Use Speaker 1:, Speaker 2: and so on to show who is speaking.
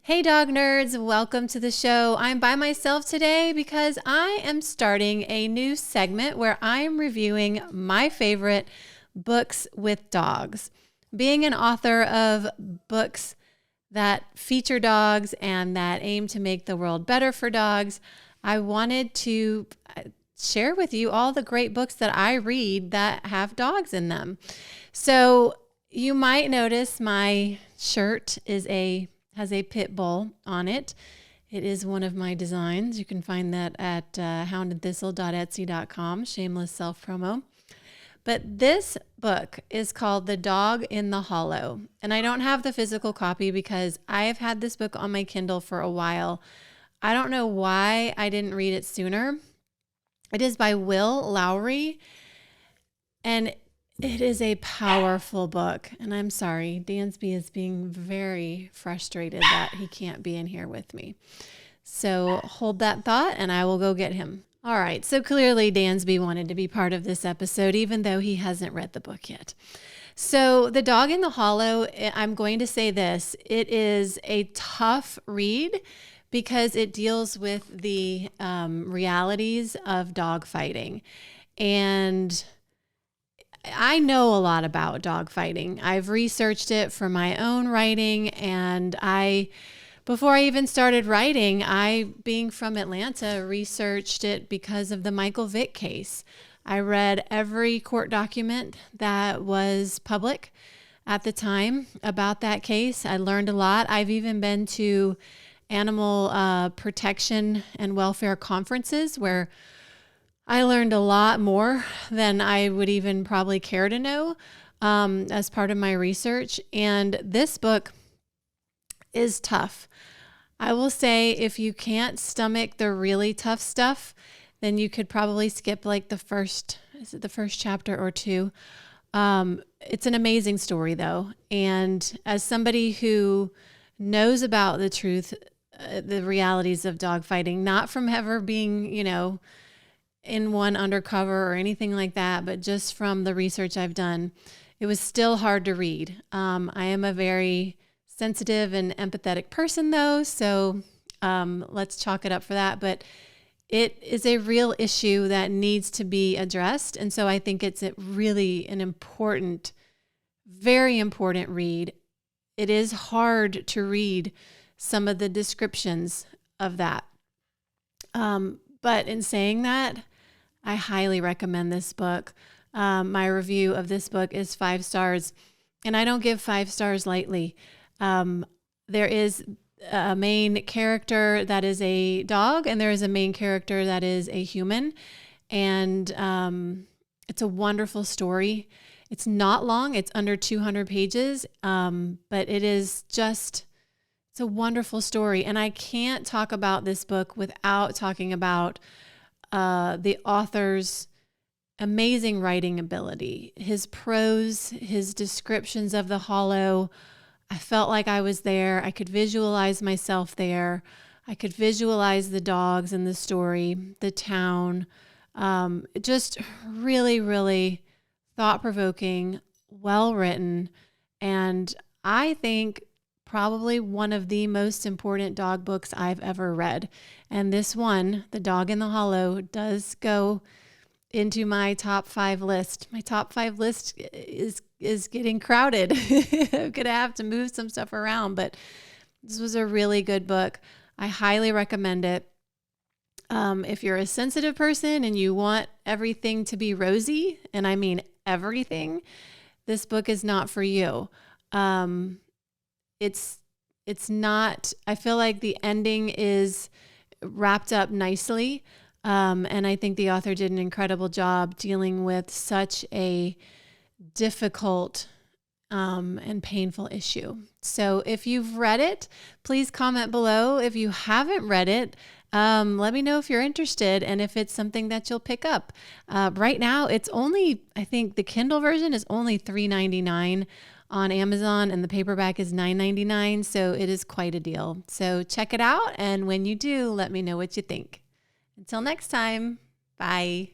Speaker 1: Hey dog nerds, welcome to the show. I'm by myself today because I am starting a new segment where I'm reviewing my favorite books with dogs. Being an author of books that feature dogs and that aim to make the world better for dogs, I wanted to share with you all the great books that I read that have dogs in them. So you might notice my shirt has a pit bull on it. It is one of my designs. You can find that at houndandthistle.etsy.com, shameless self-promo. But this book is called The Dog in the Hollow. And I don't have the physical copy because I have had this book on my Kindle for a while. I don't know why I didn't read it sooner. It is by Will Lowry, and it is a powerful book. And I'm sorry, Dansby is being very frustrated that he can't be in here with me. So hold that thought and I will go get him. All right, so clearly Dansby wanted to be part of this episode, even though he hasn't read the book yet. So The Dog in the Hollow, I'm going to say this, it is a tough read because it deals with the realities of dog fighting. And I know a lot about dog fighting. I've researched it for my own writing, and before I even started writing, being from Atlanta, researched it because of the Michael Vick case. I read every court document that was public at the time about that case. I learned a lot. I've even been to animal protection and welfare conferences where I learned a lot more than I would even probably care to know as part of my research. And this book is tough. I will say if you can't stomach the really tough stuff, then you could probably skip like the first chapter or two. It's an amazing story though. And as somebody who knows about the truth, the realities of dog fighting, not from ever being, in one undercover or anything like that, but just from the research I've done, it was still hard to read. I am a very sensitive and empathetic person though, so let's chalk it up for that. But it is a real issue that needs to be addressed. And so I think it's really an important, very important read. It is hard to read some of the descriptions of that. But in saying that, I highly recommend this book. My review of this book is 5 stars, and I don't give 5 stars lightly. There is a main character that is a dog, and there is a main character that is a human, and it's a wonderful story. It's not long. It's under 200 pages, but it's a wonderful story. And I can't talk about this book without talking about the author's amazing writing ability, his prose, his descriptions of the hollow. I felt like I was there. I could visualize myself there. I could visualize the dogs in the story, the town. Just really, really thought-provoking, well-written, and I think probably one of the most important dog books I've ever read. And this one, The Dog in the Hollow, does go into my top 5 list. My top 5 list is getting crowded. I'm going to have to move some stuff around, but this was a really good book. I highly recommend it. If you're a sensitive person and you want everything to be rosy, and I mean everything, this book is not for you. It's not, I feel like the ending is wrapped up nicely. And I think the author did an incredible job dealing with such a difficult and painful issue. So if you've read it, please comment below. If you haven't read it, let me know if you're interested and if it's something that you'll pick up. Right now, it's only, I think the Kindle version is only $3.99 on Amazon, and the paperback is $9.99. So it is quite a deal. So check it out. And when you do, let me know what you think. Until next time, bye.